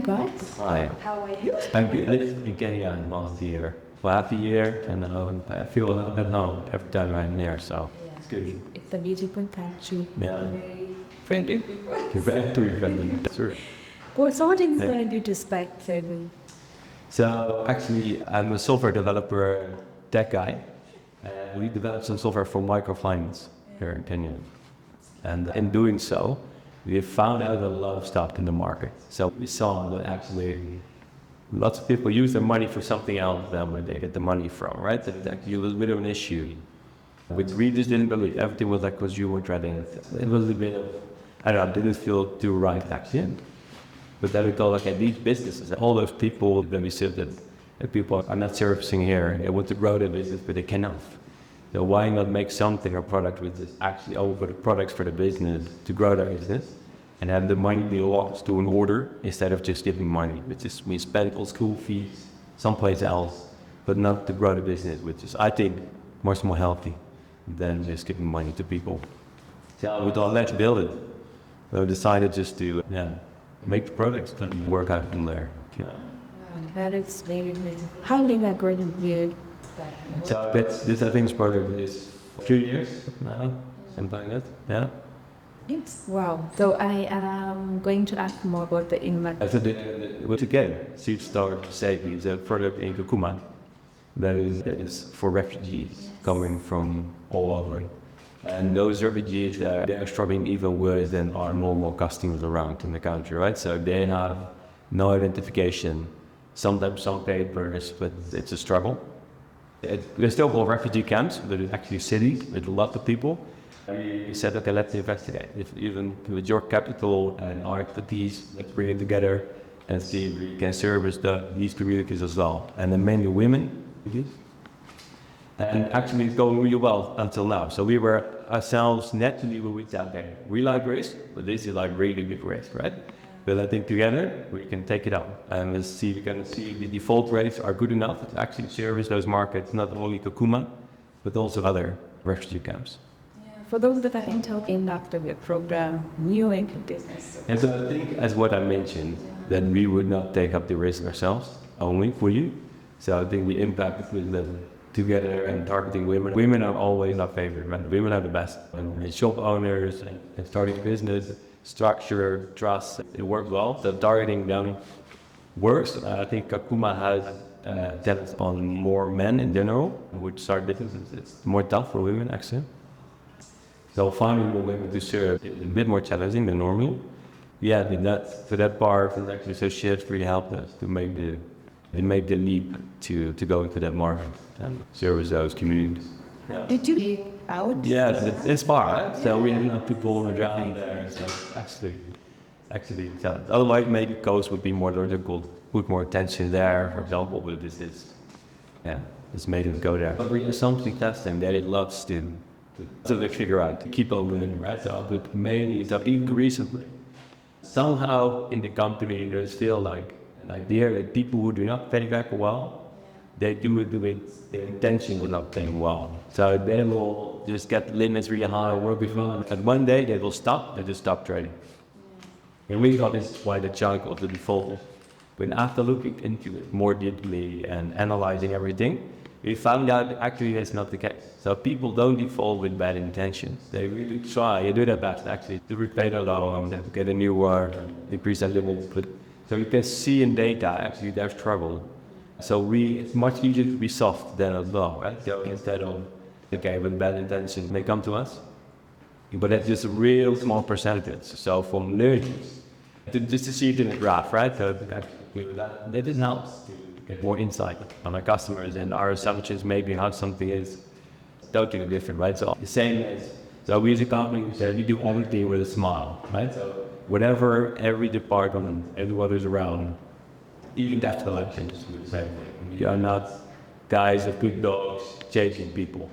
guys. Hi. How are you? I've lived in Kenya last year for half a year, and I feel at home every time I'm there, so it's good. It's a beautiful country. Yeah. Friendly. You're back to your family. Sure. Well, so what inspired you to start Sevi? So actually, I'm a software developer, tech guy. We developed some software for microfinance here in Kenya. And in doing so, we found out a lot of stuff in the market. So we saw that actually lots of people use their money for something else than where they get the money from, right? That actually was a bit of an issue. We just didn't believe everything was like consumer trading. It was a bit of, I don't know, didn't feel too right actually. But then we thought, okay, these businesses, all those people that we said that people are not servicing here, they want to grow their business, but they cannot. So why not make something or product which is actually over the products for the business to grow their business and have the money belongs to an order instead of just giving money, which is we spend on school fees someplace else, but not to grow the business, which is, I think, much more healthy than just giving money to people. So we thought, let's build it. So we decided just to make the products and work out from there. Yeah. That is very amazing. How did that grow in you? So this I think is probably is a few years now, something like that. Yeah. Yes. Wow. So I am going to ask more about the impact. So once again, Seedstars Sevi is a product in Kukuma that is for refugees coming from all over. And those refugees, they are struggling even worse than our normal customers around in the country, right? So they have no identification, sometimes some papers, but it's a struggle. We're still called refugee camps, but it's actually cities with a lot of people. We said, okay, let's investigate. If even with your capital and our expertise, let's bring it together and see if we can service these communities as well. And then mainly women. And actually it's going really well until now. So we were ourselves naturally we went out there. We like risk, but this is like really big risk, right? But I think together we can take it up and let's see, we're going to see the default rates are good enough to actually service those markets, not only Kakuma, but also other refugee camps. For those that are in after the program, new into business. And so I think, as what I mentioned, that we would not take up the risk ourselves, only for you. So I think we impact with them together and targeting women. Women are always our favorite, right? Women are the best. And shop owners and starting business, structure, trust, it works well. The targeting them works. I think Kakuma has talent on more men in general, which start businesses. It's more tough for women, actually. So finding more women to serve is a bit more challenging than normal. Yeah, that part, and actually associates really helped us to make the leap to go into that market and service those communities. Yeah. Did you get out? Yes, it's far. Right? So we have people around there. So actually, otherwise maybe coast would be more difficult. Put more attention there, for example. But it's made us go there. But we have something testing that it loves to they figure out to keep on winning, right? So, but mainly, so even recently, somehow in the company there's still like an idea that people who do not pay back well, they do it with their intention of not paying well. So they will just get limits really high, work with them, and one day they will stop, they just stop trading. And we thought this is why the chunk of the default. But after looking into it more deeply and analyzing everything, we found out actually that's not the case. So people don't default with bad intentions. They really try, they do their best actually to repay their loan, to get a new work, increase their limit. But so you can see in data actually their struggle. So it's much easier to be soft than as well, right? So instead of, okay, with bad intentions, they come to us. But that's just a real small percentage. So from learnings, just to see it in the graph, right? So that just helps to get more insight on our customers and our assumptions, maybe how something is totally different, right? So the same as, so we as a company, we said we do everything with a smile, right? So whatever every department, everyone who's around, even after elections, we say, we are not guys with good dogs chasing people.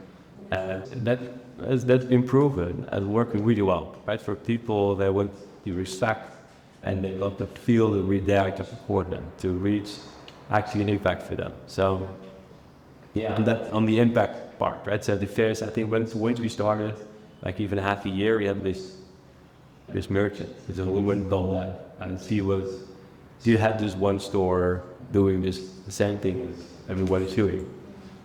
And that's improving and working really well, right? For people that want to respect and they want to feel that we're there to support them, to reach actually an impact for them. So, yeah, and that's on the impact part, right? So the fairs, I think once we started, like even half a year, we had this merchant, this woman called and she was You had this one store doing this the same thing as everybody's doing.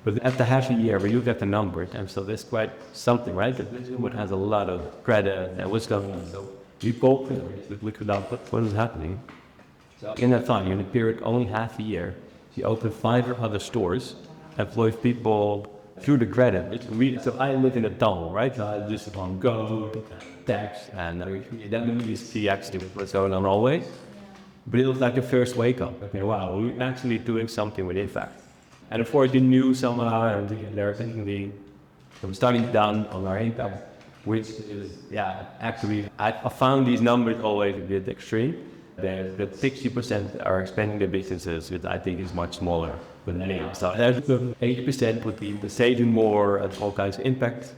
But after half a year, when you get the numbers, and so that's quite something, right? That this one has a lot of credit and what's going on. So you go with liquid output, what is happening? So in that time, in a period only half a year, you open 5 other stores, employ people through the credit. So I live in a tunnel, right? So I just on go, tax, and then you see actually what's going on always. But it was like the first wake up. Okay, wow, we're actually doing something with impact. And of course, you knew somehow, and they're thinking from starting down on our impact, which is, actually, I found these numbers always a bit extreme. That 60% are expanding their businesses, which I think is much smaller. But anyway, so 80% would be saving more and all kinds of impact.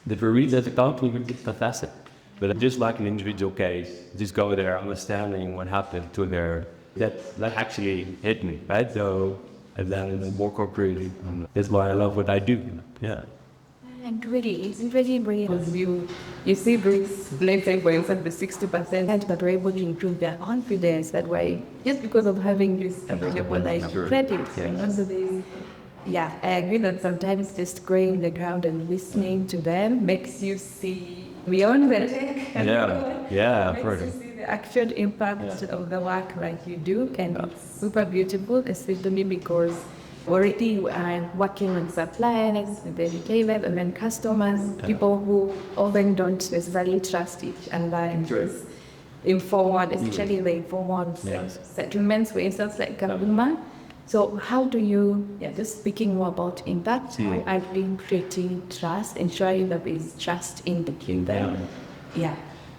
That we read as a company, it's fantastic. But just like an individual case, just go there, understanding what happened to that actually hit me, right? So, and then it's more concretely. That's why I love what I do. Yeah. And really, it's really brilliant. You see this, let's say, for example, the 60% that were able to improve their confidence that way, just because of having this available like credit. Yeah, I agree that sometimes just going in the ground and listening to them makes you see beyond the tech. I've heard Makes you see the actual impact of the work like you do, and it's super beautiful, especially because already we are working with suppliers, with the retailers, and then customers, people who often don't necessarily trust each other and just informal, especially the informal settlements, for instance, like government. So how do you, just speaking more about impact, how are you creating trust, ensuring that there is trust in the kingdom?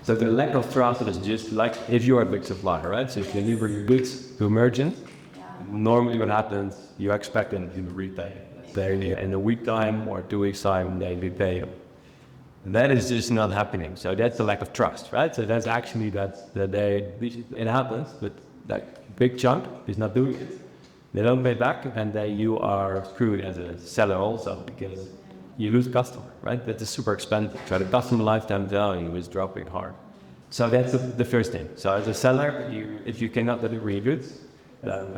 So the lack of trust is just like if you are a big supplier, right? So if you deliver your goods to a merchant, normally what happens, you expect them to repay. In a week time or 2 weeks time, they repay you. That is just not happening. So that's the lack of trust, right? So that's actually it happens, but that big chunk is not doing it. They don't pay back, and then you are screwed as a seller also because you lose customer, right? That is super expensive. So the customer lifetime value is dropping hard. So that's the first thing. So as a seller, if you cannot deliver your goods,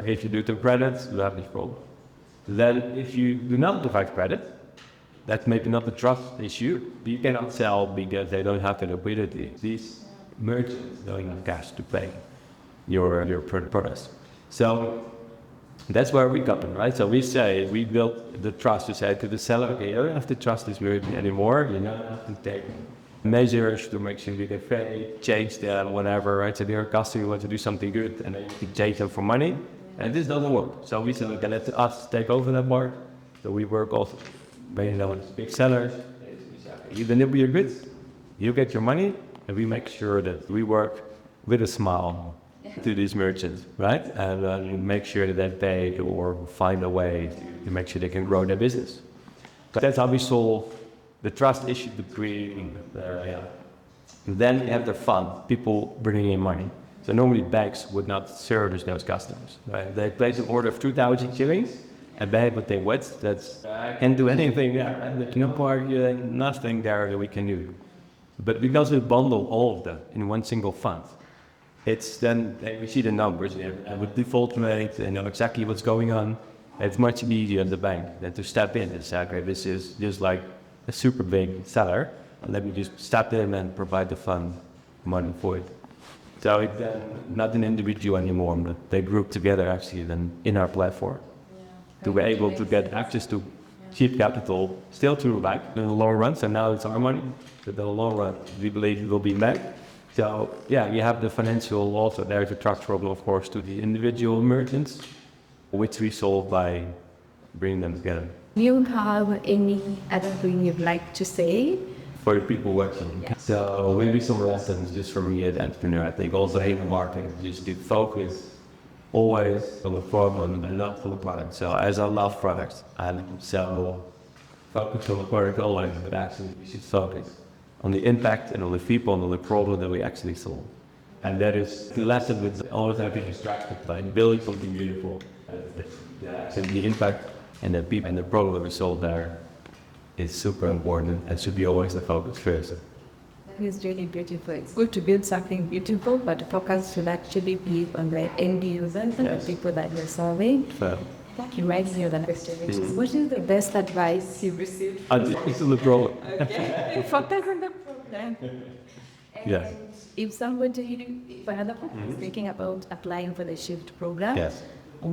if you do the credits, you have this problem. Then if you do not provide credit, that's maybe not a trust issue. You cannot sell because they don't have the liquidity. These merchants don't have cash to pay your products. So that's where we come in, right? So we built the trust to say to the seller, okay, you don't have to trust this merchant anymore. You don't have to take measures to make sure they pay, change them, whatever, right? So they're a customer, you want to do something good, and then you can change them for money, and this doesn't work. So we said, okay, let us take over that part. So we work also, with big sellers. You deliver your goods, you get your money, and we make sure that we work with a smile to these merchants, right? And make sure that they pay or find a way to make sure they can grow their business. So that's how we solve the trust issue between Then you have the fund, people bringing in money. So normally banks would not service those customers, right? They place an order of 2,000 shillings and pay what they want. That's can't do anything there. There's no part, nothing there that we can do. But because we bundle all of them in one single fund, it's then we see the numbers and with default rate and know exactly what's going on. It's much easier at the bank than to step in and say, okay, this is just like a super big seller. Let me just step in and provide the fund money for it. So it's not an individual anymore, but they group together actually then in our platform to be able to get access to cheap capital, still through the bank in the long run. So now it's our money, but in the long run, we believe it will be back. So you have the financial also. There's a trust problem, of course, to the individual merchants, which we solve by bringing them together. Do you have any other thing you'd like to say? For the people watching. So maybe some lessons just for me as an entrepreneur. I think also in marketing, just to focus always on the problem and not on the product. So as I love products, and so focus on the product always, but actually we should focus on the impact and on the people and on the problem that we actually solve. And that is the lesson with always having distracted by building something beautiful. And the impact and the people and the problem that we solve there is super important and should be always the focus first. is really beautiful. It's good to build something beautiful, but the focus should actually be on the end users and the people that you're serving. So, That reminds me of the question, which is, what is the best advice you've received? it's in the problem. Okay. Focus on the problem. Yes. And if somebody, if another person is thinking about applying for the shift program, Yes. what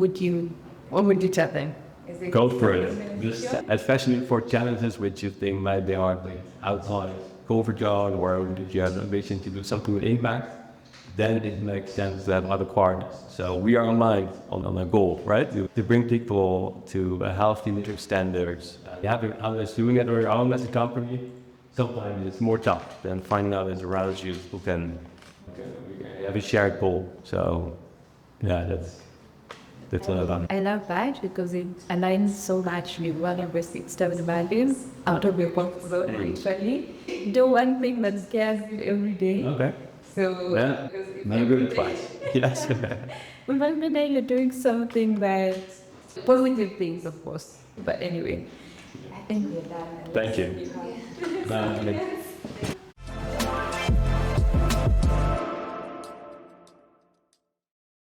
would you tell them? Is it Go for it. Just, especially for challenges which you think might be hard, like outside comfort zone, or if you have ambition to do something with impact, then it makes sense to have other partners. So we are aligned on a goal, right? To bring people to a healthy living standards. Having others doing it on your own as a company, sometimes it's more tough than finding others around you who can have a shared goal. So, yeah, that's all about it. I love that because it aligns so much with one of the Seedstars values out of your comfort zone, actually. Do one thing that scares you every day. Okay. So, Yeah, very good advice. Yes. one day you're doing something that positive things, of course. But anyway, I think we're done. Thank you. Bye.